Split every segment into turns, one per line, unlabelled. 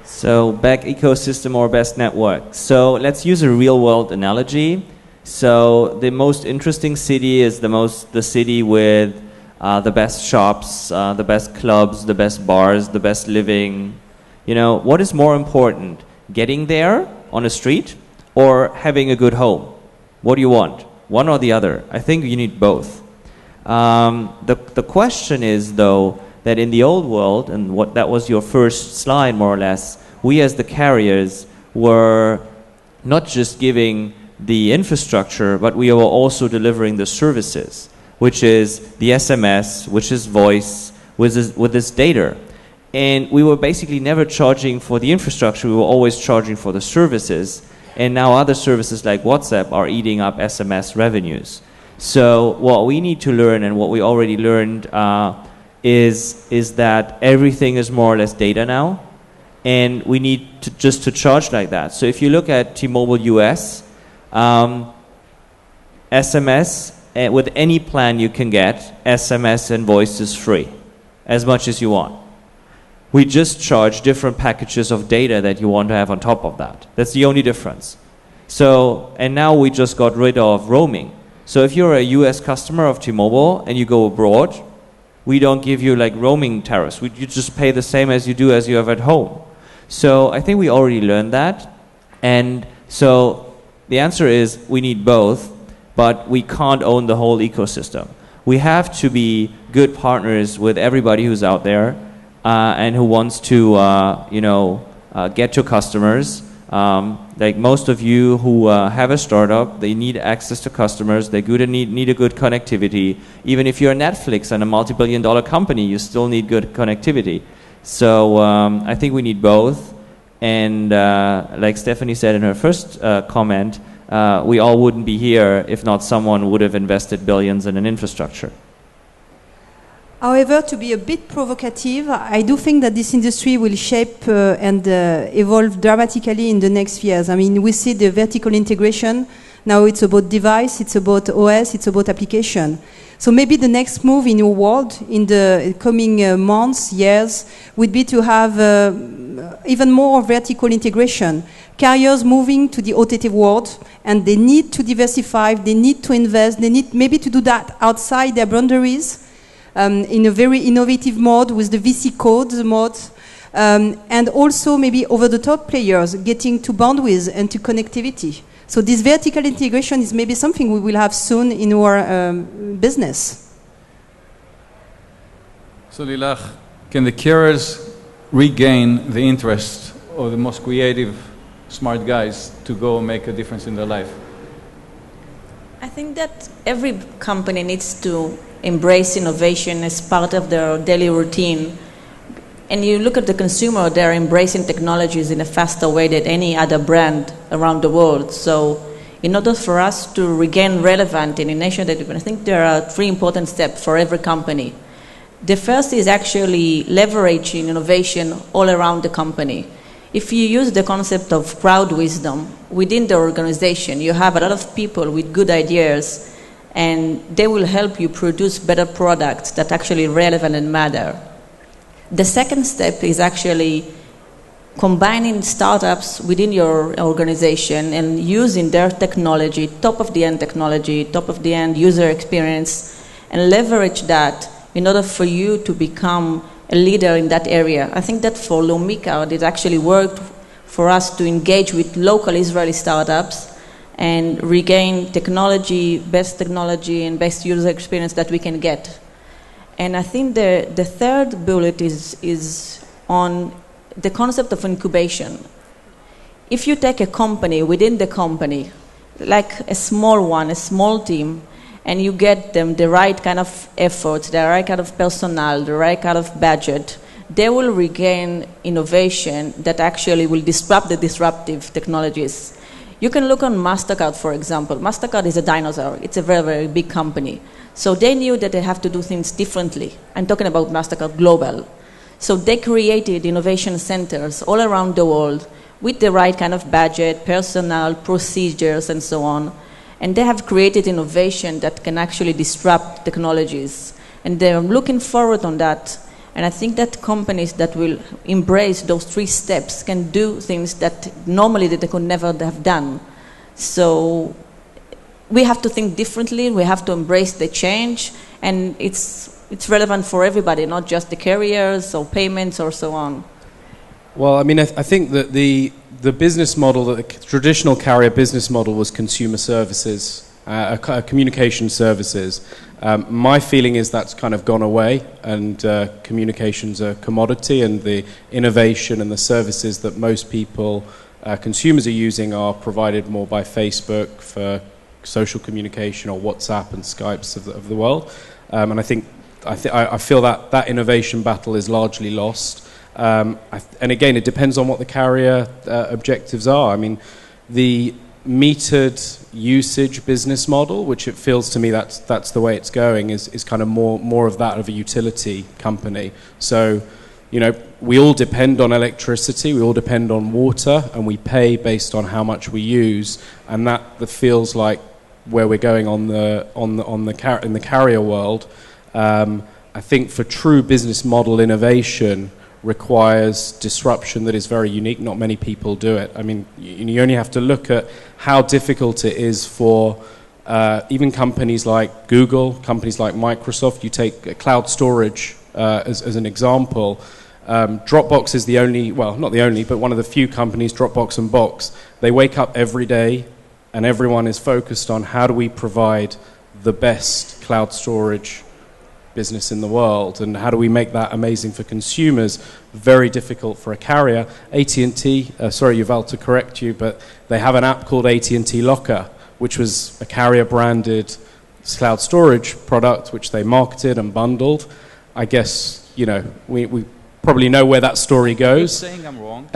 So back ecosystem or best network. So let's use a real world analogy. So the most interesting city is the city with the best shops, the best clubs, the best bars, the best living. You know, what is more important? Getting there on a street or having a good home? What do you want? One or the other? I think you need both. The question is, though, that in the old world, and what that was your first slide more or less, we as the carriers were not just giving the infrastructure, but we were also delivering the services, which is the SMS, which is voice, with this data. And we were basically never charging for the infrastructure, we were always charging for the services. And now other services like WhatsApp are eating up SMS revenues. So what we need to learn, and what we already learned, is that everything is more or less data now. And we need to charge like that. So if you look at T-Mobile US, SMS, with any plan you can get, SMS and voice is free, as much as you want. We just charge different packages of data that you want to have on top of that. That's the only difference. So, and now we just got rid of roaming. So if you're a US customer of T-Mobile and you go abroad, we don't give you like roaming tariffs. You just pay the same as you have at home. So I think we already learned that. And so the answer is we need both, but we can't own the whole ecosystem. We have to be good partners with everybody who's out there and who wants to, get to customers. Like most of you who have a startup, they need access to customers. They need a good connectivity. Even if you're Netflix and a multi-billion-dollar company, you still need good connectivity. So I think we need both. And like Stephanie said in her first comment, we all wouldn't be here if not someone would have invested billions in an infrastructure.
However, to be a bit provocative, I do think that this industry will shape and evolve dramatically in the next years. I mean, we see the vertical integration. Now it's about device, it's about OS, it's about application. So maybe the next move in your world in the coming months, years, would be to have even more vertical integration. Carriers moving to the OTT world, and they need to diversify, they need to invest, they need maybe to do that outside their boundaries. In a very innovative mode with the VC code mode, and also maybe over-the-top players getting to bandwidth and to connectivity. So this vertical integration is maybe something we will have soon in our business.
So Lilach, can the carriers regain the interest of the most creative, smart guys to go and make a difference in their life?
I think that every company needs to embrace innovation as part of their daily routine. And you look at the consumer, they're embracing technologies in a faster way than any other brand around the world. So in order for us to regain relevance in a nation, I think there are 3 important steps for every company. The first is actually leveraging innovation all around the company. If you use the concept of crowd wisdom within the organization, you have a lot of people with good ideas, and they will help you produce better products that actually relevant and matter. The second step is actually combining startups within your organization and using their technology, top-of-the-end technology, top-of-the-end user experience, and leverage that in order for you to become a leader in that area. I think that for Leumi, it actually worked for us to engage with local Israeli startups and regain technology, best technology and best user experience that we can get. And I think the third bullet is on the concept of incubation. If you take a company within the company, like a small one, a small team, and you get them the right kind of effort, the right kind of personnel, the right kind of budget, they will regain innovation that actually will disrupt the disruptive technologies. You can look on MasterCard, for example. MasterCard is a dinosaur. It's a very, very big company. So they knew that they have to do things differently. I'm talking about MasterCard Global. So they created innovation centers all around the world with the right kind of budget, personnel, procedures, and so on. And they have created innovation that can actually disrupt technologies. And they're looking forward on that. And I think that companies that will embrace those 3 steps can do things that normally they could never have done. So we have to think differently, we have to embrace the change, and it's relevant for everybody, not just the carriers or payments or so on.
Well, I mean, I think that the business model, the traditional carrier business model was consumer services, communication services. My feeling is that's kind of gone away, and communications are a commodity, and the innovation and the services that most people, consumers are using, are provided more by Facebook for social communication, or WhatsApp and Skypes of the world. And I feel that innovation battle is largely lost. And again, it depends on what the carrier objectives are. I mean, the metered usage business model, which it feels to me that's the way it's going, is kind of more of that of a utility company. So, you know, we all depend on electricity, we all depend on water, and we pay based on how much we use, and that feels like where we're going in the carrier world. I think for true business model innovation requires disruption that is very unique. Not many people do it. I mean, you only have to look at how difficult it is for even companies like Google, companies like Microsoft. You take cloud storage as an example. Dropbox is the only, well, not the only, but one of the few companies, Dropbox and Box. They wake up every day and everyone is focused on how do we provide the best cloud storage business in the world, and how do we make that amazing for consumers. Very difficult for a carrier. AT&T, sorry Yuval to correct you, but they have an app called AT&T Locker, which was a carrier branded cloud storage product which they marketed and bundled. I guess, you know, we probably know where that story goes.
You're saying I'm wrong.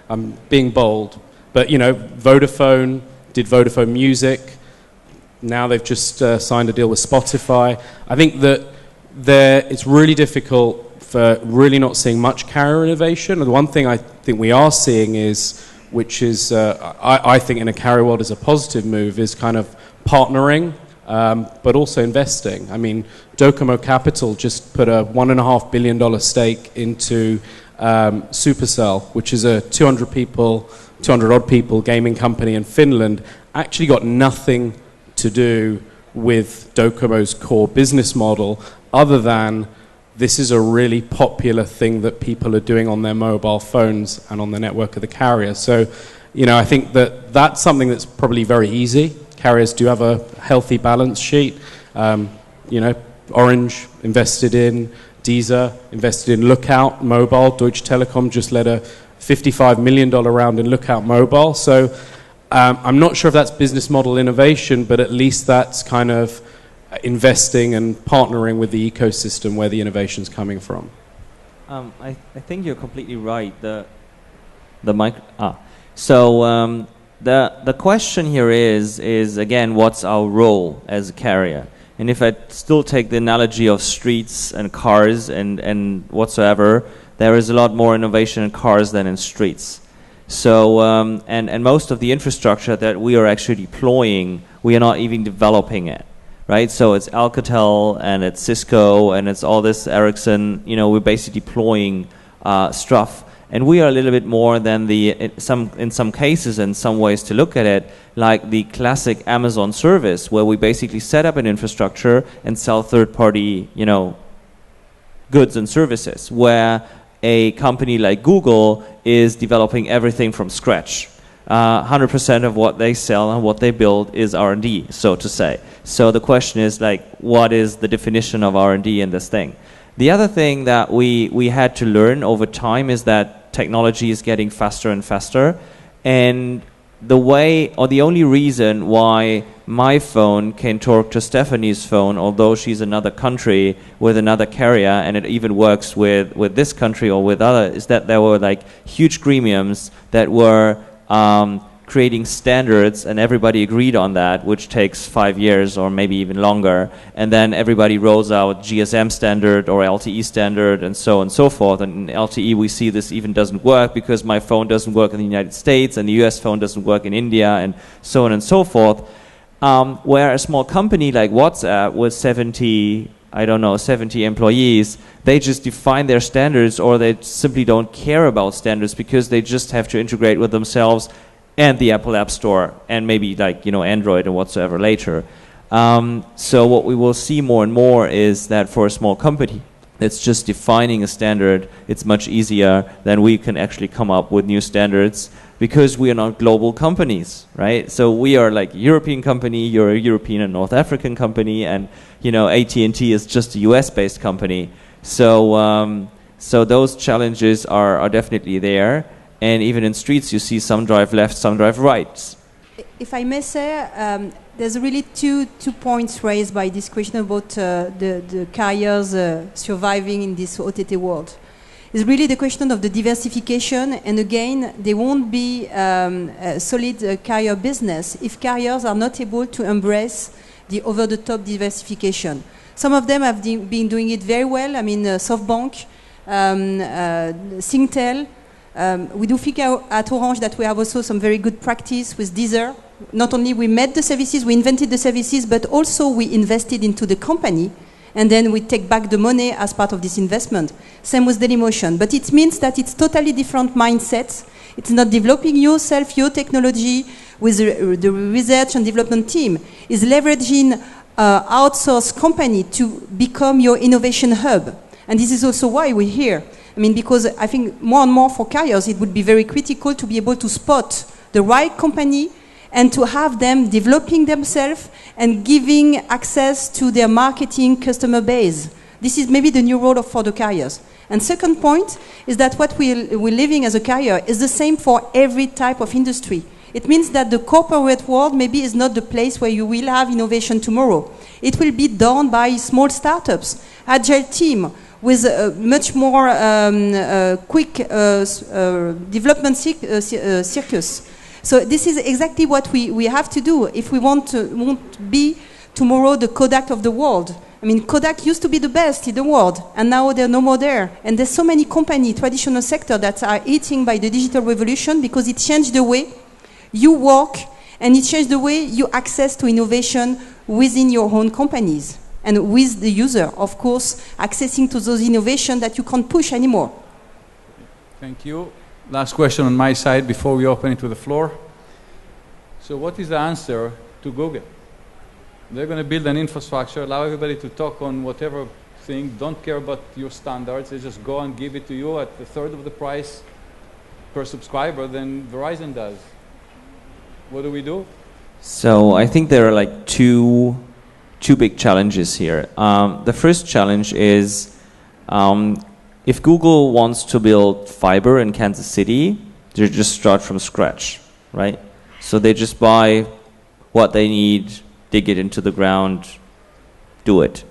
I'm being bold, but you know, Vodafone did Vodafone Music. Now they've just signed a deal with Spotify. I think that it's really difficult for really not seeing much carrier innovation. And the one thing I think we are seeing is, which is I think in a carrier world is a positive move, is kind of partnering, but also investing. I mean, Docomo Capital just put a $1.5 billion stake into Supercell, which is a 200 odd people gaming company in Finland. Actually got nothing to do with Docomo's core business model, other than this is a really popular thing that people are doing on their mobile phones and on the network of the carrier. So, you know, I think that's something that's probably very easy. Carriers do have a healthy balance sheet. You know, Orange invested in, Deezer invested in Lookout Mobile. Deutsche Telekom just led a $55 million round in Lookout Mobile. So I'm not sure if that's business model innovation, but at least that's kind of investing and partnering with the ecosystem where the innovation's coming from.
I think you're completely right. So the question here is again, what's our role as a carrier? And if I still take the analogy of streets and cars and whatsoever, there is a lot more innovation in cars than in streets. So, and most of the infrastructure that we are actually deploying, we are not even developing it, right? So it's Alcatel and it's Cisco and it's all this Ericsson, you know, we're basically deploying stuff. And we are a little bit more than in some cases, in some ways to look at it, like the classic Amazon service, where we basically set up an infrastructure and sell third-party, you know, goods and services, where a company like Google is developing everything from scratch. 100% of what they sell and what they build is R&D, so to say. So the question is, like, what is the definition of R&D in this thing? The other thing that we had to learn over time is that technology is getting faster and faster, and the way, or the only reason why my phone can talk to Stephanie's phone, although she's another country with another carrier, and it even works with this country or with other, is that there were like huge gremiums that were creating standards, and everybody agreed on that, which takes 5 years or maybe even longer, and then everybody rolls out GSM standard or LTE standard and so on and so forth. And in LTE we see this even doesn't work because my phone doesn't work in the United States and the US phone doesn't work in India and so on and so forth. Where a small company like WhatsApp with 70 I don't know, 70 employees, they just define their standards, or they simply don't care about standards because they just have to integrate with themselves and the Apple App Store and maybe like, you know, Android and whatsoever later. So what we will see more and more is that for a small company that's just defining a standard, it's much easier than we can actually come up with new standards, because we are not global companies, right? So we are like a European company, you're a European and North African company, and you know, AT&T is just a US-based company. So so those challenges are definitely there, and even in streets you see some drive left, some drive right.
If I may say, there's really two points raised by this question about the carriers surviving in this OTT world. It's really the question of the diversification, and again, there won't be a solid carrier business if carriers are not able to embrace the over-the-top diversification. Some of them have been doing it very well. I mean, SoftBank, Singtel. We do think at Orange that we have also some very good practice with Deezer. Not only we made the services, we invented the services, but also we invested into the company, and then we take back the money as part of this investment. Same with Dailymotion. But it means that it's totally different mindsets. It's not developing yourself, your technology with the research and development team. It's leveraging outsourced company to become your innovation hub. And this is also why we're here. I mean, because I think more and more for carriers, it would be very critical to be able to spot the right company and to have them developing themselves and giving access to their marketing customer base. This is maybe the new role for the carriers. And second point is that what we're living as a carrier is the same for every type of industry. It means that the corporate world maybe is not the place where you will have innovation tomorrow. It will be done by small startups, agile team, with a much more quick development circus. So this is exactly what we have to do if we want to be tomorrow the Kodak of the world. I mean, Kodak used to be the best in the world, and now they're no more there. And there's so many companies, traditional sector, that are eating by the digital revolution because it changed the way you work, and it changed the way you access to innovation within your own companies. And with the user, of course, accessing to those innovations that you can't push anymore.
Thank you. Last question on my side before we open it to the floor. So what is the answer to Google? They're going to build an infrastructure, allow everybody to talk on whatever thing, don't care about your standards, they just go and give it to you at a third of the price per subscriber than Verizon does. What do we do?
So I think there are like two big challenges here. The first challenge is if Google wants to build fiber in Kansas City, they just start from scratch, right? So they just buy what they need, dig it into the ground, do it.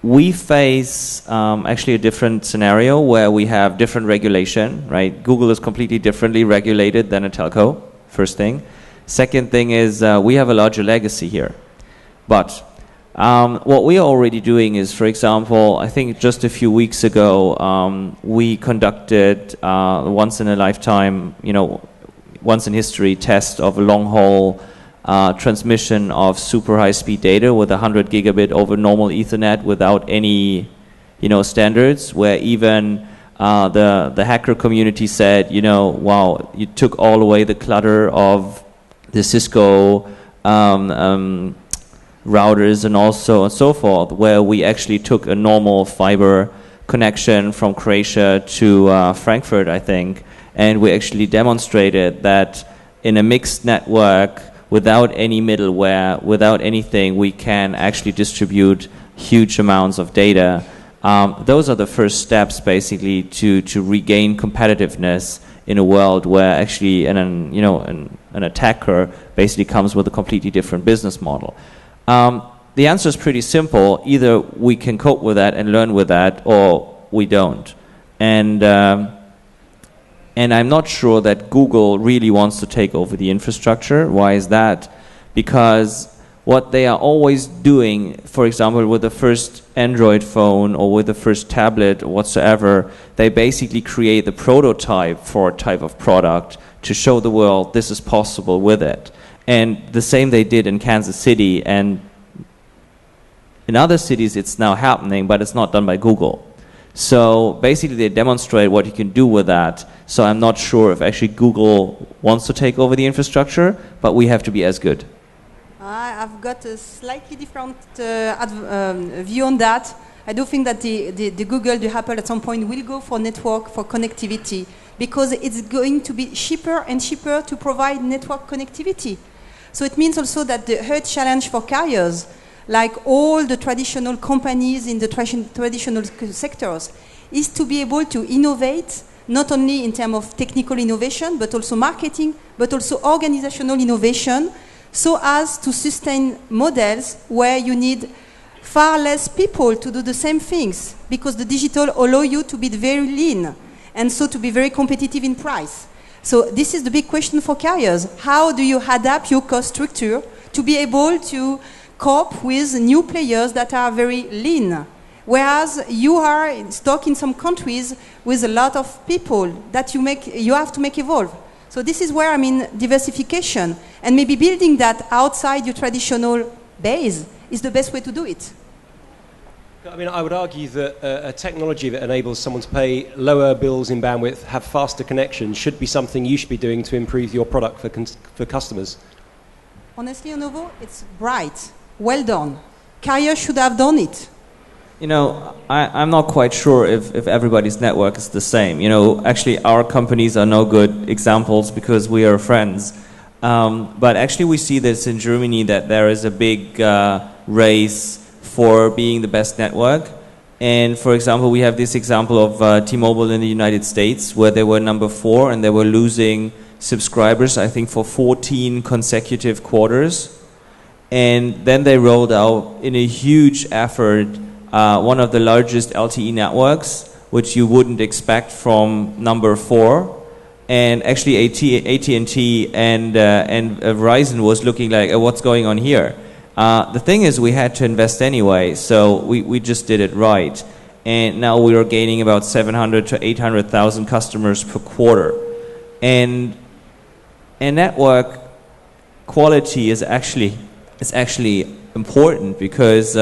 We face actually a different scenario where we have different regulation, right? Google is completely differently regulated than a telco, first thing. Second thing is we have a larger legacy here. But what we are already doing is, for example, I think just a few weeks ago, we conducted once in a lifetime, once in history test of a long haul transmission of super high speed data with 100 gigabit over normal Ethernet without any, standards, where even the hacker community said, wow, you took all away the clutter of the Cisco routers and also and so forth, where we actually took a normal fiber connection from Croatia to Frankfurt, I think, and we actually demonstrated that in a mixed network, without any middleware, without anything, we can actually distribute huge amounts of data. Those are the first steps, basically, to regain competitiveness in a world where actually an attacker basically comes with a completely different business model. The answer is pretty simple. Either we can cope with that and learn with that, or we don't. And I'm not sure that Google really wants to take over the infrastructure. Why is that? Because what they are always doing, for example, with the first Android phone or with the first tablet or whatsoever, they basically create the prototype for a type of product to show the world this is possible with it. And the same they did in Kansas City, and In other cities, it's now happening, but it's not done by Google. So basically, they demonstrate what you can do with that. So I'm not sure if actually Google wants to take over the infrastructure, but we have to be as good.
I've got a slightly different view on that. I do think that the Google, the Apple at some point will go for network, for connectivity, because it's going to be cheaper and cheaper to provide network connectivity. So it means also that the hard challenge for carriers, like all the traditional companies in the traditional sectors, is to be able to innovate, not only in terms of technical innovation, but also marketing, but also organizational innovation, so as to sustain models where you need far less people to do the same things, because the digital allow you to be very lean and so to be very competitive in price. So this is the big question for carriers. How do you adapt your cost structure to be able to cope with new players that are very lean? Whereas you are stuck in some countries with a lot of people that you have to make evolve. So this is where, I mean, diversification and maybe building that outside your traditional base is the best way to do it.
I mean, I would argue that a technology that enables someone to pay lower bills in bandwidth, have faster connections, should be something you should be doing to improve your product for customers.
Honestly, Onovo, it's bright. Well done. Carrier should have done it.
You know, I'm not quite sure if everybody's network is the same. You know, actually our companies are no good examples because we are friends. But actually we see this in Germany, that there is a big race for being the best network. And for example, we have this example of T-Mobile in the United States, where they were number 4 and they were losing subscribers, I think, for 14 consecutive quarters. And then they rolled out, in a huge effort, one of the largest LTE networks, which you wouldn't expect from number 4. And actually AT&T and Verizon was looking like, what's going on here? The thing is, we had to invest anyway, so we just did it right. And now we are gaining about 700 to 800,000 customers per quarter. And network quality is actually important, because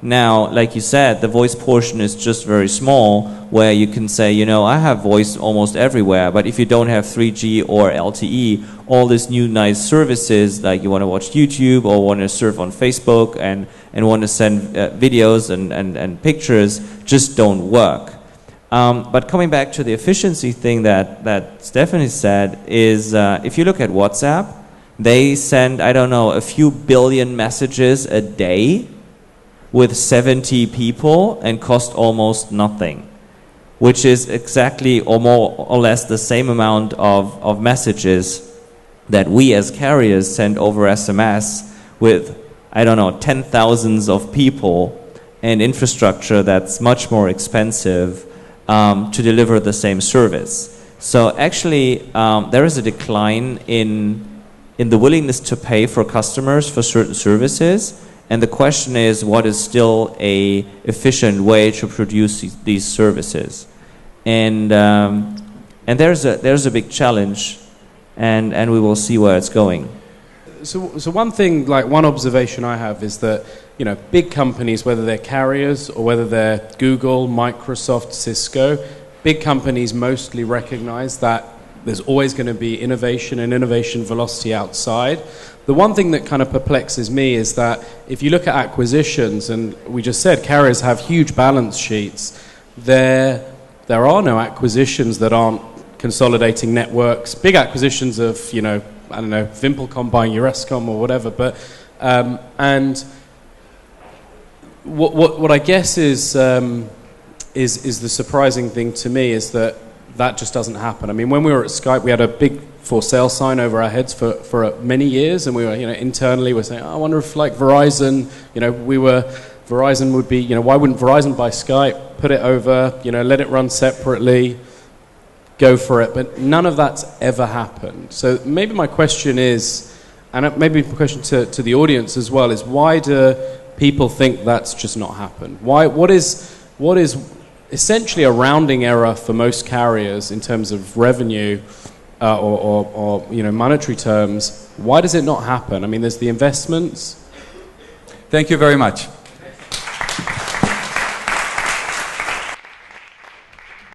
now, like you said, the voice portion is just very small, where you can say, you know, I have voice almost everywhere, but if you don't have 3G or LTE, all these new nice services, like you want to watch YouTube or want to surf on Facebook and want to send videos and pictures, just don't work. But coming back to the efficiency thing that Stephanie said is, if you look at WhatsApp, they send, I don't know, a few billion messages a day with 70 people and cost almost nothing, which is exactly or more or less the same amount of messages that we as carriers send over SMS with, I don't know, 10,000s of people and infrastructure that's much more expensive to deliver the same service. So actually, there is a decline in the willingness to pay for customers for certain services. And the question is, what is still a efficient way to produce these services? And there's a big challenge, and we will see where it's going.
So one thing, like one observation I have is that, you know, big companies, whether they're carriers or whether they're Google, Microsoft, Cisco, big companies mostly recognize that there's always going to be innovation and innovation velocity outside. The one thing that kind of perplexes me is that if you look at acquisitions, and we just said carriers have huge balance sheets, there are no acquisitions that aren't consolidating networks. Big acquisitions of, you know, I don't know, Vimpelcom buying Eurescom or whatever, but and what I guess is the surprising thing to me is that just doesn't happen. I mean, when we were at Skype, we had a big for sale sign over our heads for many years, and we were, you know, internally we're saying, I wonder if, like, Verizon, you know, Verizon would be, you know, why wouldn't Verizon buy Skype, put it over, you know, let it run separately, go for it. But none of that's ever happened. So maybe my question is, and maybe my question to the audience as well, is why do people think that's just not happened? What is essentially a rounding error for most carriers in terms of revenue or you know, monetary terms? Why does it not happen? I mean, there's the investments.
Thank you very much.